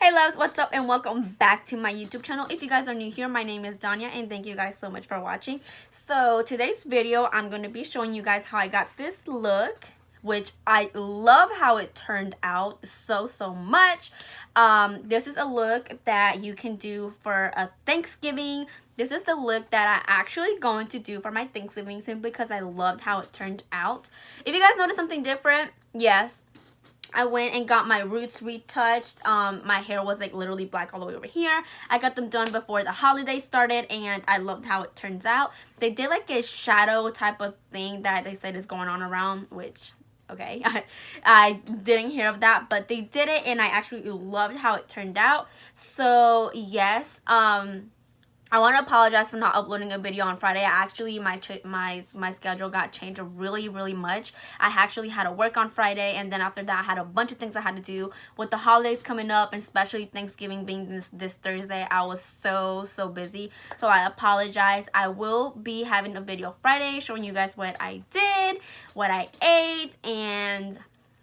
Hey loves, what's up and welcome back to my YouTube channel. If you guys are new here, my name is Danya and thank you guys so much for watching. So today's video, I'm going to be showing you guys how I got this look, which I love how it turned out so much. This is a look that you can do for a Thanksgiving. This is the look that I'm actually going to do for my Thanksgiving simply because I loved how it turned out. If you guys noticed something different, yes, I went and got my roots retouched. My hair was like literally black all the way over here. I got them done before the holiday started and I loved how it turns out. They did like a shadow type of thing that they said is going on around, which, okay, I didn't hear of that, but they did it and I actually loved how it turned out. So yes, I want to apologize for not uploading a video on Friday. Actually, my schedule got changed really much. I actually had to work on Friday, and then after that, I had a bunch of things I had to do. With the holidays coming up, and especially Thanksgiving being this Thursday, I was so I'm so I apologize. I will be having a video Friday showing you guys what I did, what I ate, and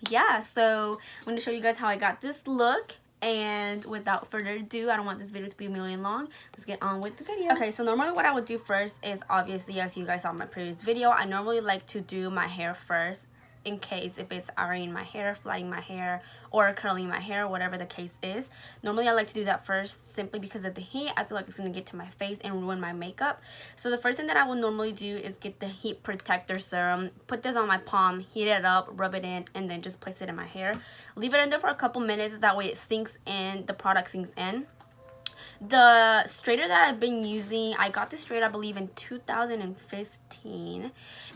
yeah. So I'm going to show you guys how I got this look. And without further ado, I don't want this video to be a million long. Let's get on with the video. Okay, so normally what I would do first is obviously, as you guys saw in my previous video, I normally like to do my hair first in case if it's ironing my hair, flattening my hair, or curling my hair, whatever the case is. Normally I like to do that first simply because of the heat. I feel like it's going to get to my face and ruin my makeup. So the first thing that I will normally do is get the heat protector serum, put this on my palm, heat it up, rub it in, and then just place it in my hair. Leave it in there for a couple minutes, that way it sinks in, the product sinks in. The straighter that I've been using, I got this straight I believe in 2015,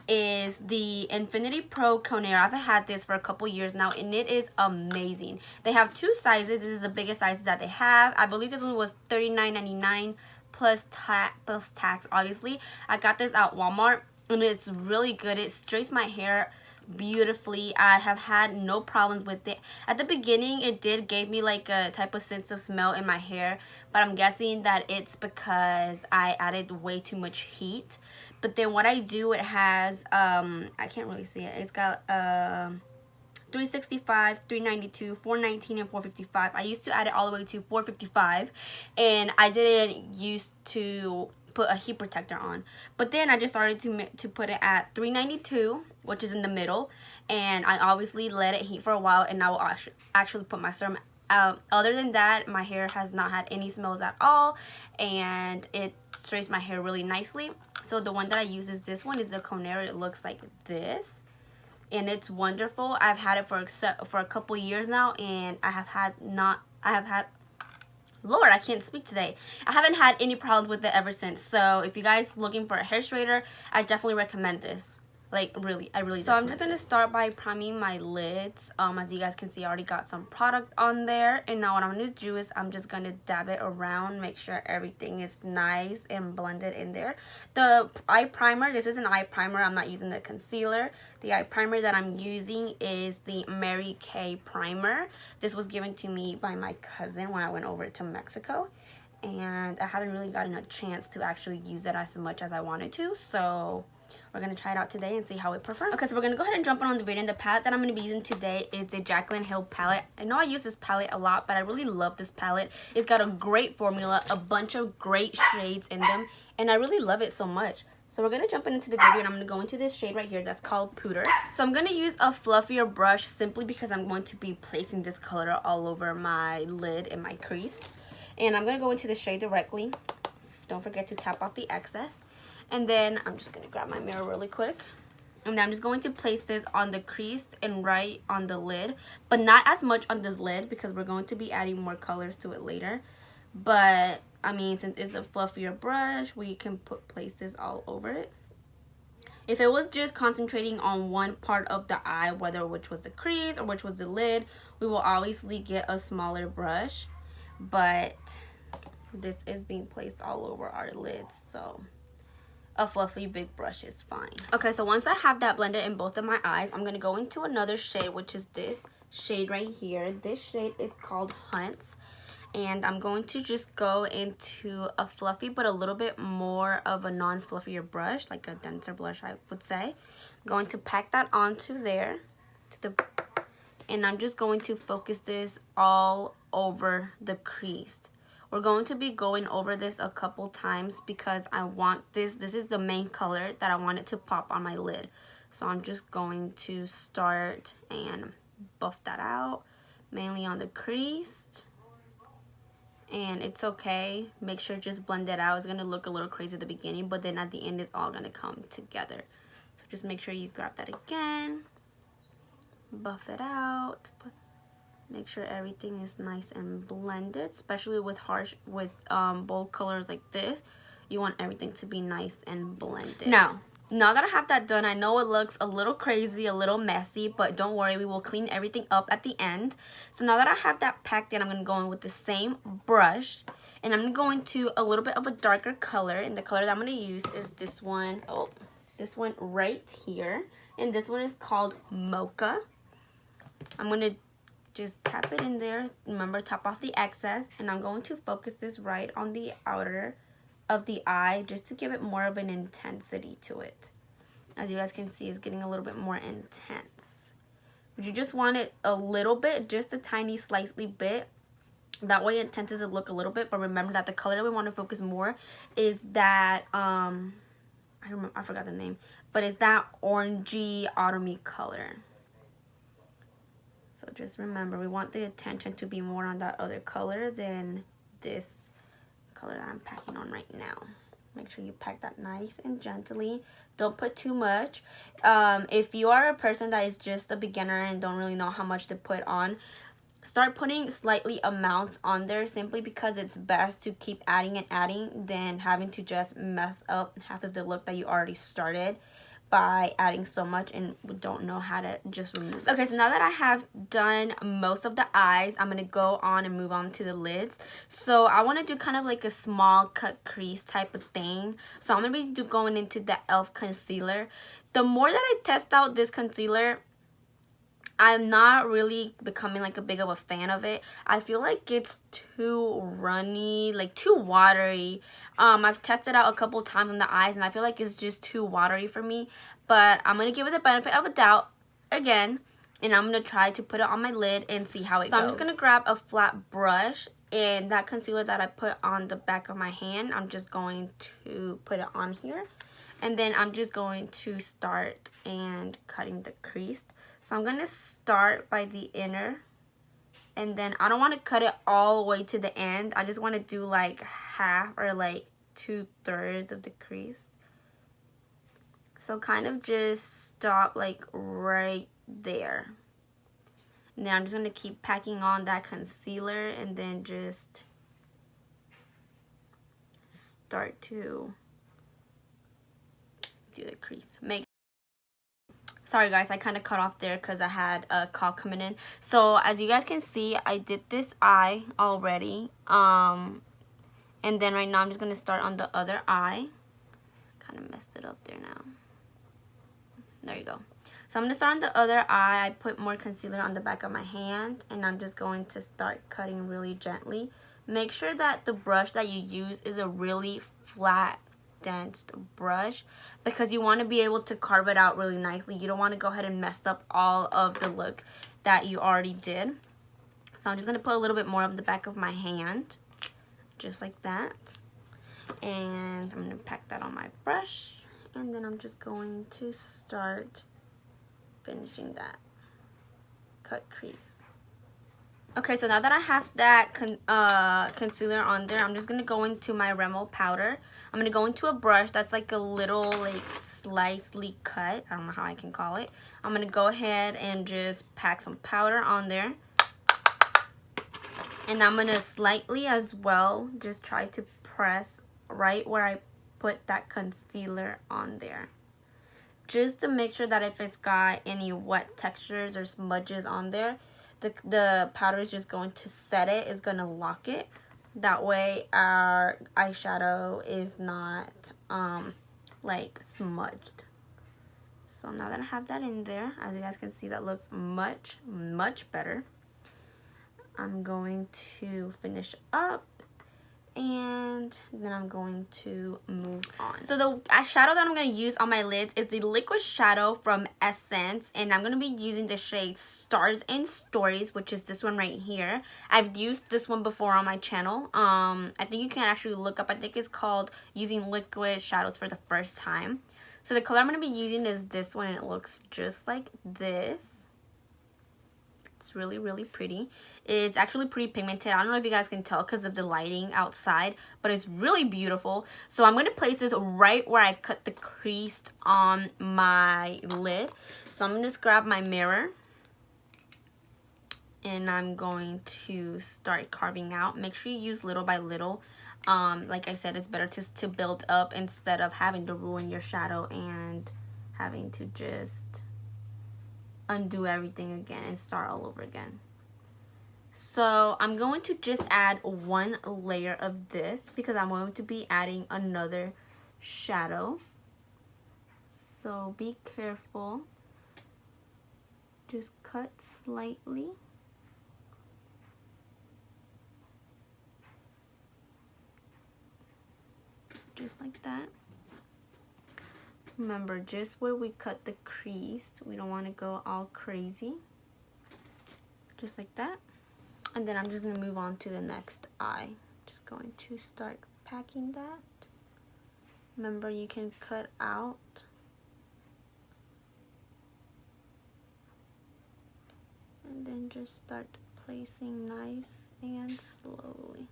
is the Infinity Pro Conair. I've had this for a couple years now and it is amazing. They have two sizes. This is the biggest size that they have. I believe this one was $39.99 plus tax obviously. I got this at Walmart and it's really good. It straights my hair beautifully. I have had no problems with it. At the beginning it did give me like a type of sense of smell in my hair, but I'm guessing that it's because I added way too much heat. But then what I do, it has I can't really see it, it's got 365, 392, 419, and 455. I used to add it all the way to 455 and I didn't used to put a heat protector on, but then I just started to put it at 392, which is in the middle, and I obviously let it heat for a while and I will actually put my serum out. Other than that, my hair has not had any smells at all and it straights my hair really nicely. So the one that I use is this one, is the Conair. It looks like this and it's wonderful. I've had it for a couple years now and Lord, I can't speak today. I haven't had any problems with it ever since. So if you guys looking for a hair straightener, I definitely recommend this. Like really, I really do. So I'm just gonna start by priming my lids. As you guys can see, I already got some product on there, and now what I'm gonna do is I'm just gonna dab it around, make sure everything is nice and blended in there. The eye primer, this is an eye primer. I'm not using the concealer. The eye primer that I'm using is the Mary Kay primer. This was given to me by my cousin when I went over to Mexico, and I haven't really gotten a chance to actually use it as much as I wanted to. So we're going to try it out today and see how it performs. Okay, so we're going to go ahead and jump on the video. And the palette that I'm going to be using today is the Jaclyn Hill palette. I know I use this palette a lot, but I really love this palette. It's got a great formula, a bunch of great shades in them, and I really love it so much. So we're going to jump into the video and I'm going to go into this shade right here that's called Pooter. So I'm going to use a fluffier brush simply because I'm going to be placing this color all over my lid and my crease. And I'm going to go into the shade directly. Don't forget to tap off the excess. And then I'm just going to grab my mirror really quick. And then I'm just going to place this on the crease and right on the lid. But not as much on this lid because we're going to be adding more colors to it later. But, I mean, since it's a fluffier brush, we can place this all over it. If it was just concentrating on one part of the eye, whether which was the crease or which was the lid, we will obviously get a smaller brush. But this is being placed all over our lids, so a fluffy big brush is fine. Okay, so once I have that blended in both of my eyes, I'm going to go into another shade, which is this shade right here. This shade is called Hunts, and I'm going to just go into a fluffy but a little bit more of a non-fluffier brush, like a denser blush I would say. I'm going to pack that onto there, to the And I'm just going to focus this all over the crease. We're going to be going over this a couple times because I want this is the main color that I want it to pop on my lid. So I'm just going to start and buff that out, mainly on the crease. And it's okay, make sure just blend it out. It's going to look a little crazy at the beginning, but then at the end it's all going to come together. So just make sure you grab that again, buff it out, make sure everything is nice and blended, especially with bold colors like this. You want everything to be nice and blended. Now that I have that done, I know it looks a little crazy, a little messy, but don't worry, we will clean everything up at the end. So now that I have that packed in, I'm going to go in with the same brush, and I'm going to go into a little bit of a darker color, and the color that I'm going to use is this one. Oh, this one right here, and this one is called Mocha. I'm going to just tap it in there. Remember, tap off the excess, and I'm going to focus this right on the outer of the eye just to give it more of an intensity to it. As you guys can see, it's getting a little bit more intense. But you just want it a little bit, just a tiny slightly bit. That way it intenses the look a little bit. But remember that the color that we want to focus more is that I forgot the name, but it's that orangey autumny color. So just remember, we want the attention to be more on that other color than this color that I'm packing on right now. Make sure you pack that nice and gently. Don't put too much. If you are a person that is just a beginner and don't really know how much to put on, start putting slightly amounts on there, simply because it's best to keep adding and adding than having to just mess up half of the look that you already started by adding so much and don't know how to just remove it. Okay, so now that I have done most of the eyes, I'm going to go on and move on to the lids. So I want to do kind of like a small cut crease type of thing. So I'm going to be going into the e.l.f. concealer. The more that I test out this concealer, I'm not really becoming like a big of a fan of it. I feel like it's too runny, like too watery. I've tested out a couple times on the eyes and I feel like it's just too watery for me. But I'm going to give it the benefit of a doubt again. And I'm going to try to put it on my lid and see how it goes. So I'm just going to grab a flat brush, and that concealer that I put on the back of my hand, I'm just going to put it on here. And then I'm just going to start and cutting the crease. So I'm going to start by the inner, and then I don't want to cut it all the way to the end. I just want to do like half or like 2/3 of the crease. So kind of just stop like right there. And then I'm just going to keep packing on that concealer and then just start to do the crease. Sorry guys, I kind of cut off there because I had a call coming in. So as you guys can see, I did this eye already. And then right now I'm just going to start on the other eye. Kind of messed it up there now. There you go. So I'm going to start on the other eye. I put more concealer on the back of my hand, and I'm just going to start cutting really gently. Make sure that the brush that you use is a really flat, dense brush, because you want to be able to carve it out really nicely. You don't want to go ahead and mess up all of the look that you already did. So I'm just going to put a little bit more on the back of my hand, just like that. And I'm going to pack that on my brush. And then I'm just going to start finishing that cut crease. Okay, so now that I have that concealer on there, I'm just going to go into my Rimmel powder. I'm going to go into a brush that's like a little like slightly cut. I don't know how I can call it. I'm going to go ahead and just pack some powder on there. And I'm going to slightly as well just try to press right where I put that concealer on there, just to make sure that if it's got any wet textures or smudges on there, the powder is just going to set it, it's going to lock it. That way our eyeshadow is not like smudged. So now that I have that in there, as you guys can see, that looks much better. I'm going to finish up And then I'm going to move on. So the shadow that I'm going to use on my lids is the liquid shadow from Essence, and I'm going to be using the shade Stars and Stories, which is this one right here. I've used this one before on my channel. I think you can actually look up, I think it's called Using Liquid Shadows for the First Time. So the color I'm going to be using is this one, and it looks just like this. It's really, really pretty. It's actually pretty pigmented. I don't know if you guys can tell because of the lighting outside, but it's really beautiful. So I'm going to place this right where I cut the crease on my lid. So I'm going to just grab my mirror, and I'm going to start carving out. Make sure you use little by little. Like I said, it's better to build up instead of having to ruin your shadow and having to just undo everything again and start all over again. So I'm going to just add one layer of this because I'm going to be adding another shadow. So be careful. Just cut slightly. Just like that. Remember, just where we cut the crease, we don't want to go all crazy. Just like that. And then I'm just going to move on to the next eye. Just going to start packing that. Remember, you can cut out. And then just start placing nice and slowly.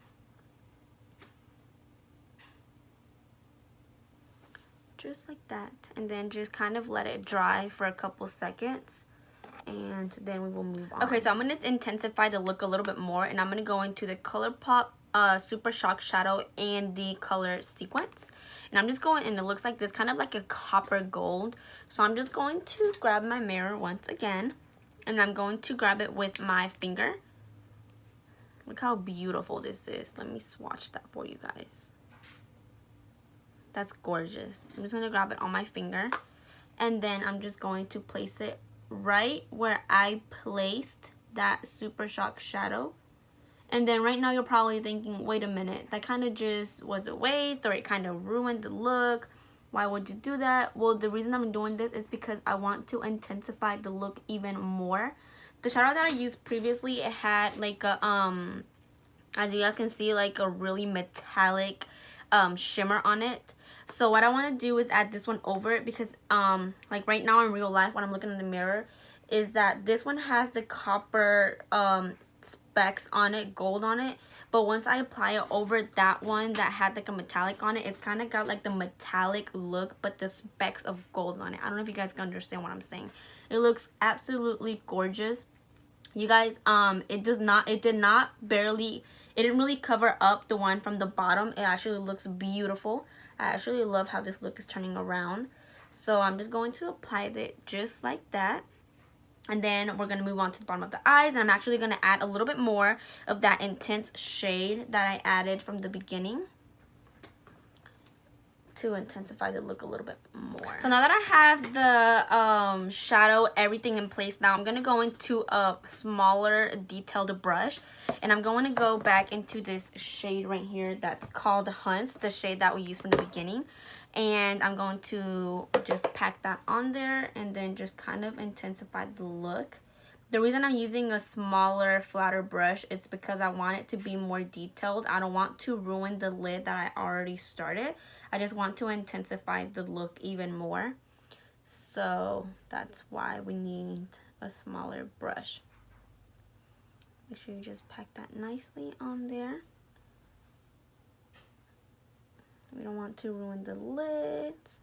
Just like that, and then just kind of let it dry for a couple seconds, and then we will move on. Okay, so I'm going to intensify the look a little bit more, and I'm going to go into the ColourPop Super Shock Shadow and the color Sequence. And I'm just going, and it looks like this, kind of like a copper gold. So I'm just going to grab my mirror once again, and I'm going to grab it with my finger. Look how beautiful this is. Let me swatch that for you guys. That's gorgeous. I'm just going to grab it on my finger, and then I'm just going to place it right where I placed that Super Shock shadow. And then right now you're probably thinking, wait a minute, that kind of just was a waste, or it kind of ruined the look. Why would you do that? Well, the reason I'm doing this is because I want to intensify the look even more. The shadow that I used previously, it had like a, as you guys can see, like a really metallic shimmer on it. So what I want to do is add this one over it because like right now in real life when I'm looking in the mirror is that this one has the copper specks on it, gold on it, but once I apply it over that one that had like a metallic on it, it's kind of got like the metallic look but the specks of gold on it. I don't know if you guys can understand what I'm saying. It looks absolutely gorgeous, you guys. It didn't really cover up the one from the bottom. It actually looks beautiful. I actually love how this look is turning around. So I'm just going to apply it just like that. And then we're going to move on to the bottom of the eyes. And I'm actually going to add a little bit more of that intense shade that I added from the beginning to intensify the look a little bit more. So now that I have the shadow, everything in place, now I'm going to go into a smaller detailed brush, and I'm going to go back into this shade right here that's called Hunts, the shade that we used from the beginning, and I'm going to just pack that on there and then just kind of intensify the look. The reason I'm using a smaller, flatter brush is because I want it to be more detailed. I don't want to ruin the lid that I already started. I just want to intensify the look even more. So that's why we need a smaller brush. Make sure you just pack that nicely on there. We don't want to ruin the lids.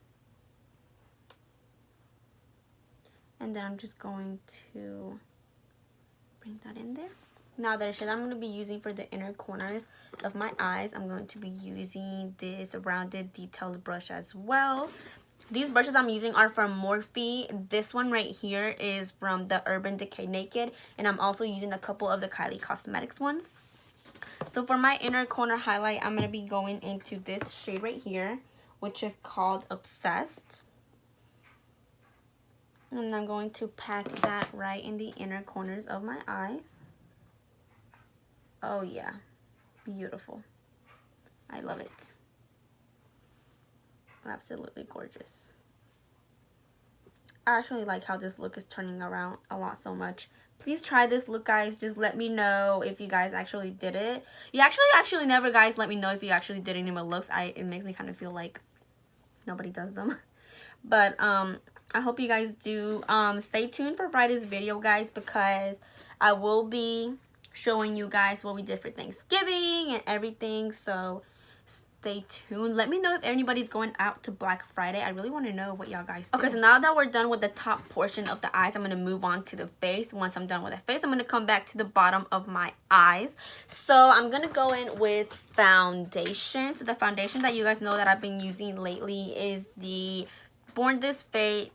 And then I'm just going to bring that in there. Now the shade I'm going to be using for the inner corners of my eyes, I'm going to be using this rounded detailed brush as well. These brushes I'm using are from Morphe. This one right here is from the Urban Decay Naked, and I'm also using a couple of the Kylie Cosmetics ones. So for my inner corner highlight, I'm going to be going into this shade right here, which is called Obsessed. And I'm going to pack that right in the inner corners of my eyes. Oh yeah, beautiful. I love it. Absolutely gorgeous. I actually like how this look is turning around a lot so much. Please try this look, guys. Just let me know if you guys actually did it. You actually never, guys, let me know if you actually did any of my looks. It makes me kind of feel like nobody does them. But I hope you guys do. Stay tuned for Friday's video, guys, because I will be showing you guys what we did for Thanksgiving and everything. So stay tuned. Let me know if anybody's going out to Black Friday. I really want to know what y'all guys do. Okay, so now that we're done with the top portion of the eyes, I'm going to move on to the face. Once I'm done with the face, I'm going to come back to the bottom of my eyes. So I'm going to go in with foundation. So the foundation that you guys know that I've been using lately is the Born This Way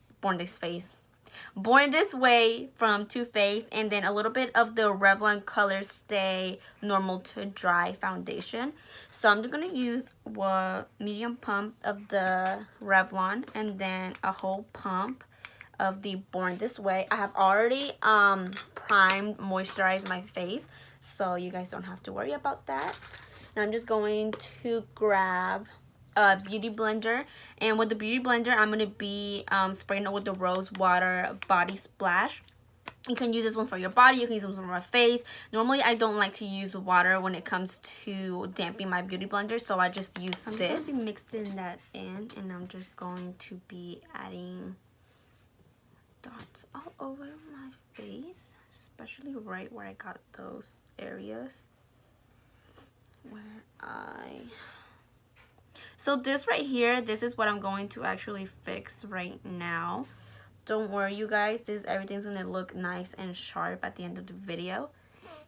from Too Faced, and then a little bit of the Revlon Color Stay Normal to Dry foundation. So I'm just going to use a medium pump of the Revlon and then a whole pump of the Born This Way. I have already primed, moisturized my face, so you guys don't have to worry about that. Now I'm just going to grab a beauty blender, and with the beauty blender I'm going to be spraying it with the Rose Water Body Splash. You can use this one for your body, you can use this one for my face. Normally I don't like to use water when it comes to damping my beauty blender, so I just use this. I'm just going to be mixing that in, and I'm just going to be adding dots all over my face, especially right where I got those areas where So this right here, this is what I'm going to actually fix right now. Don't worry, you guys, everything's gonna look nice and sharp at the end of the video.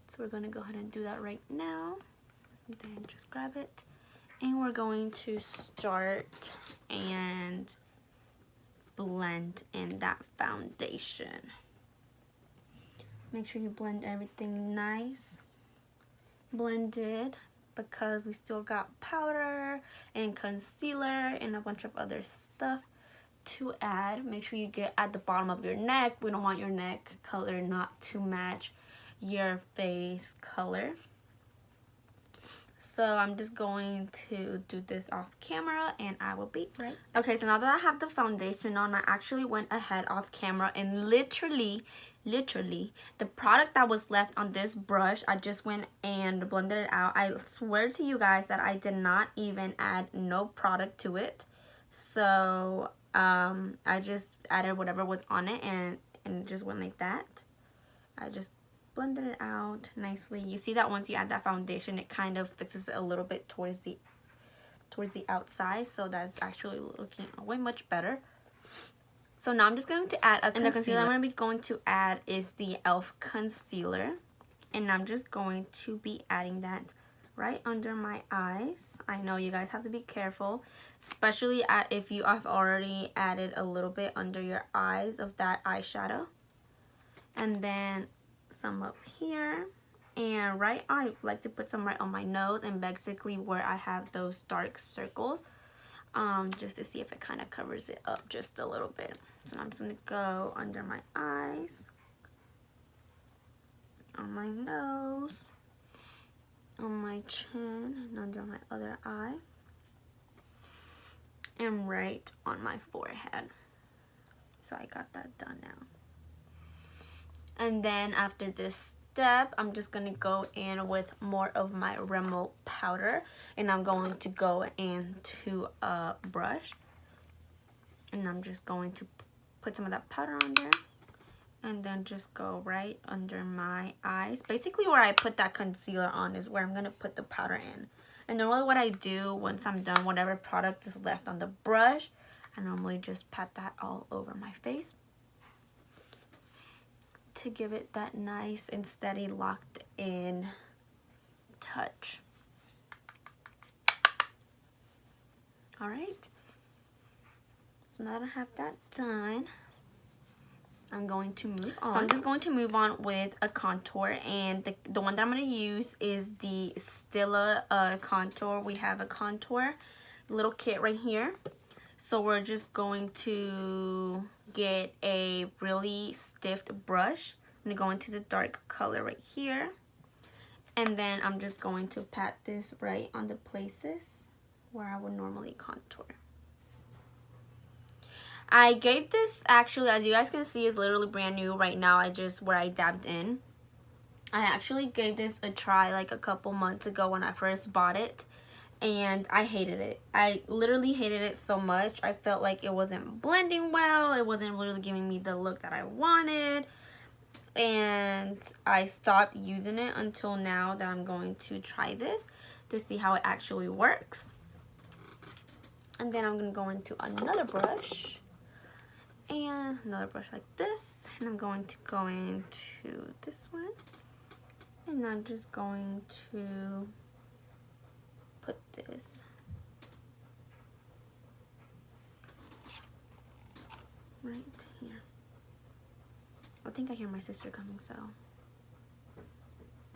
So we're gonna go ahead and do that right now. And then just grab it, and we're going to start and blend in that foundation. Make sure you blend everything nice, blended, because we still got powder and concealer and a bunch of other stuff to add. Make sure you get at the bottom of your neck. We don't want your neck color not to match your face color. So I'm just going to do this off camera, and I will be right. Okay, so now that I have the foundation on, I actually went ahead off camera and literally the product that was left on this brush, I just went and blended it out. I swear to you guys that I did not even add no product to it. So I just added whatever was on it, and it just went like that. I just blended it out nicely. You see that once you add that foundation, it kind of fixes it a little bit towards the outside, so that's actually looking way much better. So now I'm just going to add and the concealer I'm going to be going to add is the e.l.f. concealer, and I'm just going to be adding that right under my eyes. I know you guys have to be careful, especially if you have already added a little bit under your eyes of that eyeshadow, and then some up here, and I like to put some right on my nose, and basically where I have those dark circles, just to see if it kind of covers it up just a little bit. So I'm just going to go under my eyes, on my nose, on my chin, and under my other eye, and right on my forehead. So I got that done now. And then after this step, I'm just going to go in with more of my Rimmel powder, and I'm going to go into a brush, and I'm just going to put some of that powder on there, and then just go right under my eyes. Basically where I put that concealer on is where I'm going to put the powder in. And normally what I do once I'm done, whatever product is left on the brush, I normally just pat that all over my face to give it that nice and steady locked in touch. Alright, so now that I have that done, I'm going to move on. So I'm just going to move on with a contour, and the one that I'm going to use is the Stila contour. We have a contour little kit right here. So we're just going to get a really stiff brush. I'm going to go into the dark color right here. And then I'm just going to pat this right on the places where I would normally contour. I gave this, actually, as you guys can see, is literally brand new right now. Where I dabbed in. I actually gave this a try like a couple months ago when I first bought it, and I hated it. I literally hated it so much. I felt like it wasn't blending well. It wasn't really giving me the look that I wanted, and I stopped using it until now that I'm going to try this to see how it actually works. And then I'm going to go into another brush, and another brush like this, and I'm going to go into this one, and I'm just going to put this right here. I think I hear my sister coming, so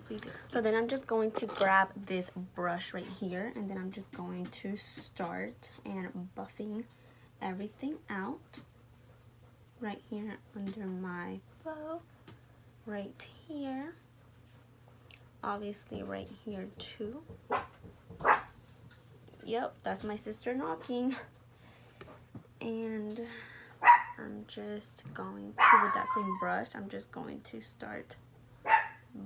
please excuse. So then I'm just going to grab this brush right here, and then I'm just going to start and buffing everything out right here under my bow, right here, obviously right here too. Yep, that's my sister knocking. And I'm just going to, with that same brush, I'm just going to start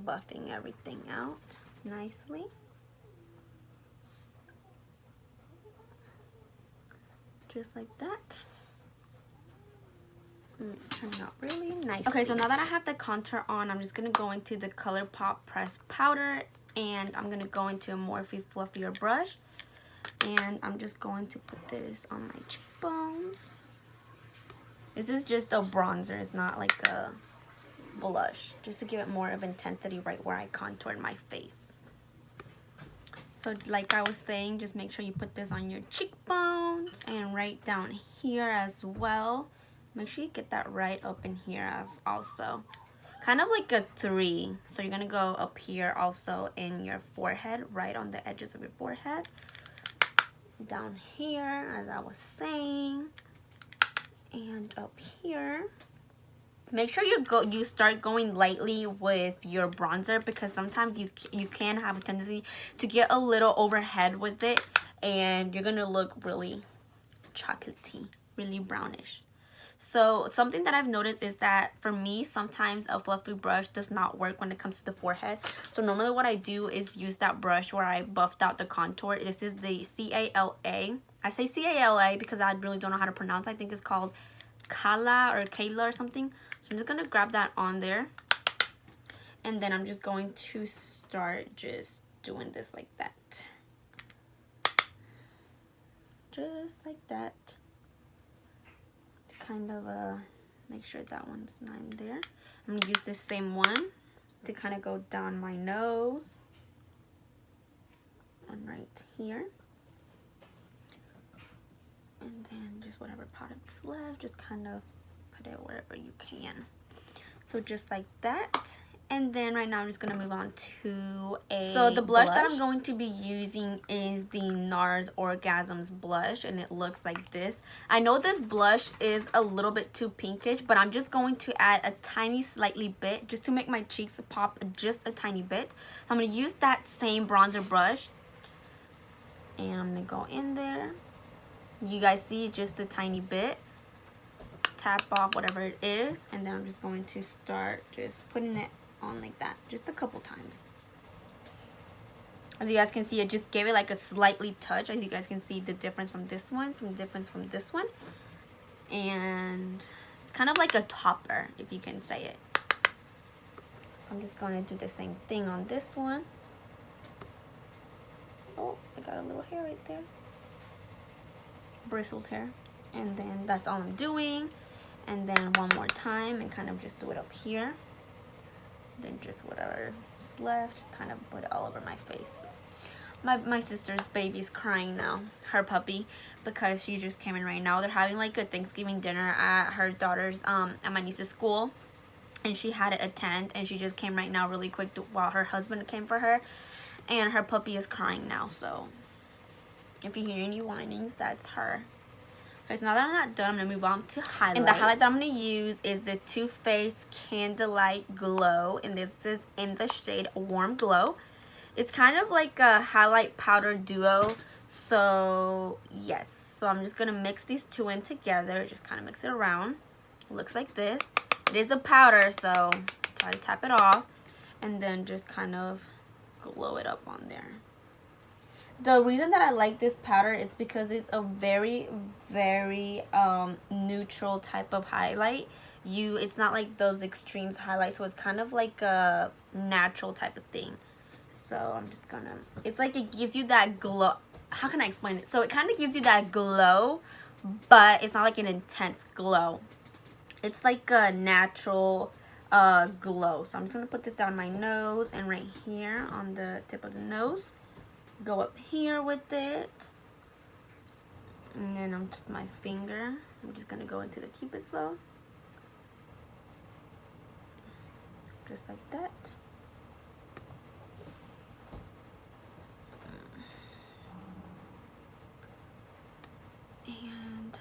buffing everything out nicely. Just like that. And it's turning out really nice. Okay, so now that I have the contour on, I'm just going to go into the ColourPop pressed powder, and I'm going to go into a more fluffier brush. And I'm just going to put this on my cheekbones. This is just a bronzer. It's not like a blush. Just to give it more of intensity right where I contoured my face. So like I was saying, just make sure you put this on your cheekbones and right down here as well. Make sure you get that right up in here as also. Kind of like a 3. So you're going to go up here also in your forehead, right on the edges of your forehead. Down here, as I was saying, and up here. Make sure you start going lightly with your bronzer, because sometimes you can have a tendency to get a little overhead with it, and you're gonna look really chocolatey, really brownish. So something that I've noticed is that for me, sometimes a fluffy brush does not work when it comes to the forehead. So normally what I do is use that brush where I buffed out the contour. This is the C-A-L-A. I say C-A-L-A because I really don't know how to pronounce it. I think it's called Kayla or something. So I'm just going to grab that on there. And then I'm just going to start just doing this like that. Just like that. Kind of make sure that one's not in there. I'm gonna use this same one to kind of go down my nose and right here, and then just whatever product's left, just kind of put it wherever you can. So just like that. And then right now I'm just gonna move on to so the blush that I'm going to be using is the NARS Orgasms blush, and it looks like this. I know this blush is a little bit too pinkish, but I'm just going to add a tiny slightly bit just to make my cheeks pop just a tiny bit. So I'm gonna use that same bronzer brush, and I'm gonna go in there. You guys see just a tiny bit. Tap off whatever it is, and then I'm just going to start just putting it on like that just a couple times. As you guys can see, it just gave it like a slightly touch. As you guys can see the difference from this one, and it's kind of like a topper, if you can say it. So I'm just going to do the same thing on this one. Oh, I got a little hair right there, bristles hair. And then that's all I'm doing. And then one more time and kind of just do it up here. Then just whatever's left, just kind of put it all over my face. My sister's baby is crying now, her puppy, because she just came in right now. They're having like a Thanksgiving dinner at her daughter's at my niece's school, and she had to attend, and she just came right now really quick while her husband came for her, and her puppy is crying now. So if you hear any whinings, that's her. Okay, so now that I'm not done, I'm going to move on to highlight. And the highlight that I'm going to use is the Too Faced Candlelight Glow. And this is in the shade Warm Glow. It's kind of like a highlight powder duo. So yes, so I'm just gonna mix these two in together, just kind of mix it around. It looks like this. It is a powder, so try to tap it off and then just kind of glow it up on there. The reason that I like this powder is because it's a very neutral type of highlight. It's not like those extremes highlights, so it's kind of like a natural type of thing. So I'm just gonna, it's like it gives you that glow. How can I explain it? So it kind of gives you that glow, but it's not like an intense glow. It's like a natural glow. So I'm just gonna put this down my nose and right here on the tip of the nose. Go up here with it, and then on just my finger, I'm just gonna go into the cupid's bow, just like that. And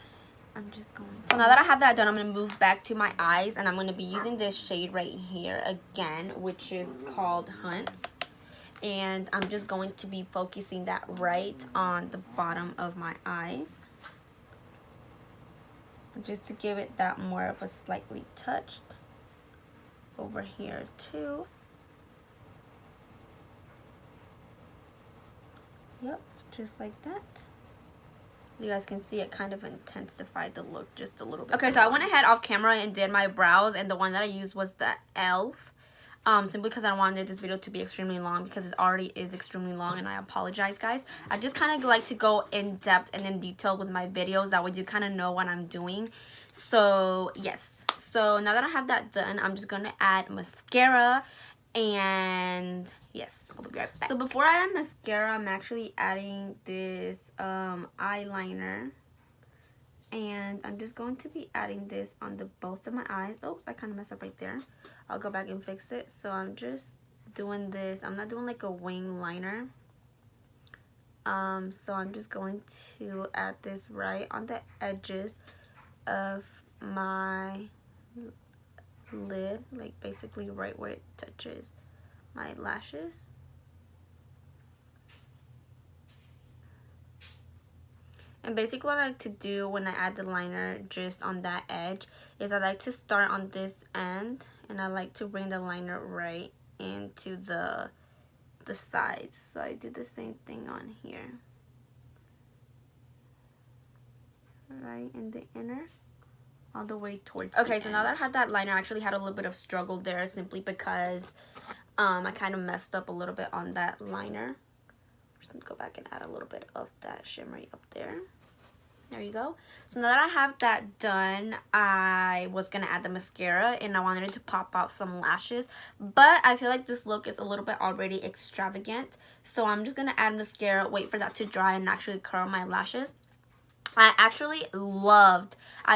I'm just going to, so now that I have that done, I'm gonna move back to my eyes, and I'm gonna be using this shade right here again, which is called Hunts. And I'm just going to be focusing that right on the bottom of my eyes, just to give it that more of a slightly touched over here too. Yep, just like that. You guys can see it kind of intensified the look just a little bit. Okay, so I went ahead off camera and did my brows, and the one that I used was the e.l.f. Simply because I wanted this video to be extremely long, because it already is extremely long, and I apologize, guys. I just kind of like to go in depth and in detail with my videos, that way you kind of know what I'm doing. So yes, so now that I have that done, I'm just gonna add mascara, and yes, I'll be right back. So before I add mascara, I'm actually adding this eyeliner, and I'm just going to be adding this on the both of my eyes. Oops, I kind of messed up right there. I'll go back and fix it. So I'm just doing this. I'm not doing like a wing liner. So I'm just going to add this right on the edges of my lid, like basically right where it touches my lashes. And basically what I like to do when I add the liner just on that edge is I like to start on this end, and I like to bring the liner right into the sides. So I do the same thing on here. Right in the inner, all the way towards okay, so now that I had that liner, I actually had a little bit of struggle there, simply because I kind of messed up a little bit on that liner. I'm just gonna go back and add a little bit of that shimmery up there. There you go. So now that I have that done, I was gonna add the mascara, and I wanted it to pop out some lashes, but I feel like this look is a little bit already extravagant, so I'm just gonna add mascara, wait for that to dry, and actually curl my lashes. I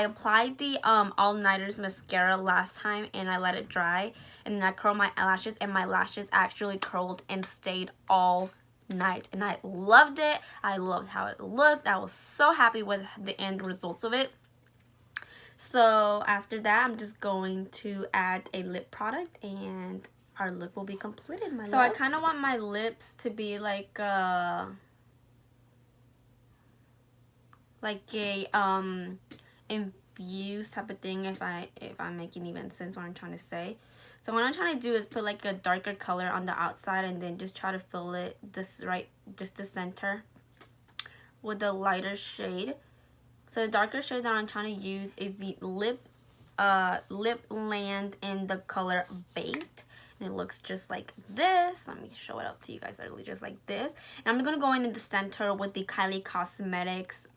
applied the All Nighters mascara last time, and I let it dry, and then I curled my eyelashes, and my lashes actually curled and stayed all night, and I loved it. I loved how it looked. I was so happy with the end results of it. So after that, I'm just going to add a lip product, and our look will be completed. So I kind of want my lips to be like a infused type of thing, if I'm making even sense what I'm trying to say. So what I'm trying to do is put like a darker color on the outside, and then just try to fill it just the center with a lighter shade. So the darker shade that I'm trying to use is the Lip Land in the color Baked. And it looks just like this. Let me show it up to you guys. Literally just like this. And I'm gonna go in the center with the Kylie Cosmetics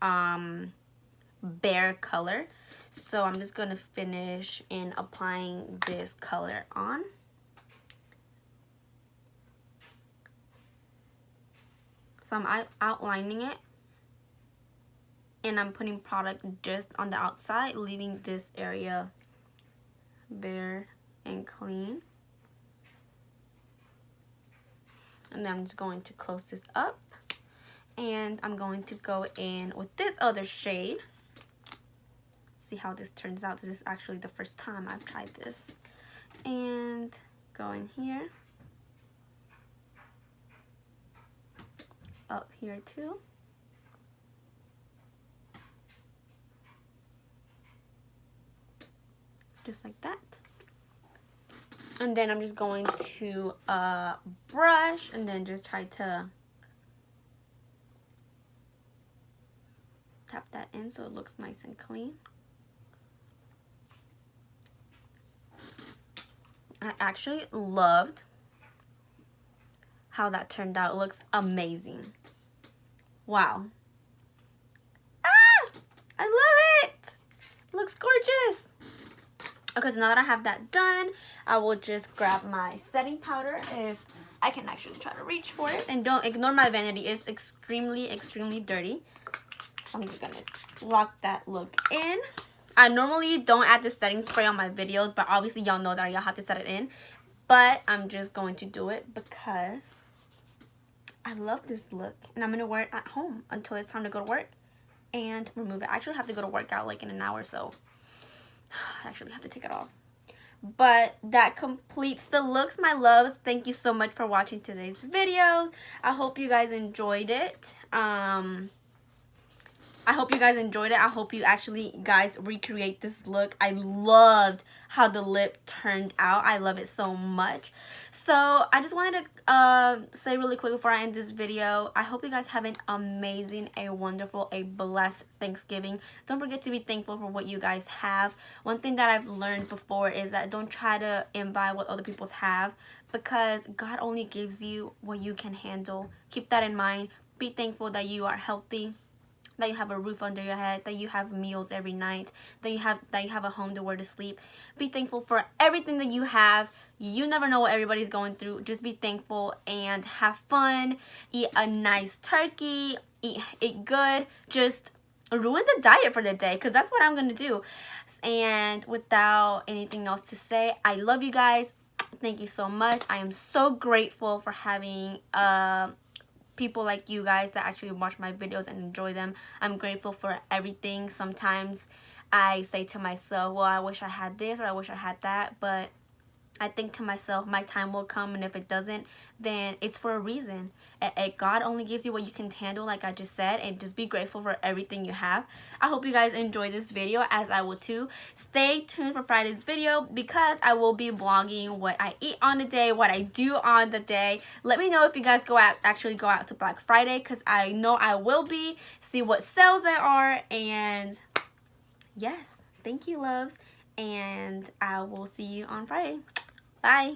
Bare color. So I'm just gonna finish in applying this color on. So I'm outlining it, and I'm putting product just on the outside, leaving this area bare and clean. And then I'm just going to close this up, and I'm going to go in with this other shade. See how this turns out. This is actually the first time I've tried this. And go in here, up here too. just like that. And then I'm just going to brush and then just try to tap that in so it looks nice and clean. I actually loved how that turned out. It looks amazing. Wow. Ah! I love it! It looks gorgeous. Okay, so now that I have that done, I will just grab my setting powder if I can actually try to reach for it. And don't ignore my vanity. It's extremely, extremely dirty. So I'm just going to lock that look in. I normally don't add the setting spray on my videos, but obviously y'all know that y'all have to set it in. But I'm just going to do it because I love this look. And I'm going to wear it at home until it's time to go to work and remove it. I actually have to go to work out like in an hour or so. I actually have to take it off. But that completes the looks, my loves. Thank you so much for watching today's video. I hope you guys enjoyed it. I hope you guys enjoyed it. I hope you actually guys recreate this look. I loved how the lip turned out. I love it so much. So I just wanted to say really quick before I end this video, I hope you guys have an amazing, a wonderful, a blessed Thanksgiving. Don't forget to be thankful for what you guys have. One thing that I've learned before is that don't try to envy what other people's have, because God only gives you what you can handle. Keep that in mind. Be thankful that you are healthy, that you have a roof under your head, that you have meals every night, that you have a home to where to sleep. Be thankful for everything that you have. You never know what everybody's going through. Just be thankful and have fun. Eat a nice turkey. Eat good. Just ruin the diet for the day, because that's what I'm going to do. And without anything else to say, I love you guys. Thank you so much. I am so grateful for having people like you guys that actually watch my videos and enjoy them. I'm grateful for everything. Sometimes I say to myself, well, I wish I had this or I wish I had that, but I think to myself, my time will come, and if it doesn't, then it's for a reason. God only gives you what you can handle, like I just said, and just be grateful for everything you have. I hope you guys enjoyed this video, as I will too. Stay tuned for Friday's video, because I will be vlogging what I eat on the day, what I do on the day. Let me know if you guys actually go out to Black Friday, because I know I will be. See what sales there are, and yes, thank you, loves, and I will see you on Friday. Bye.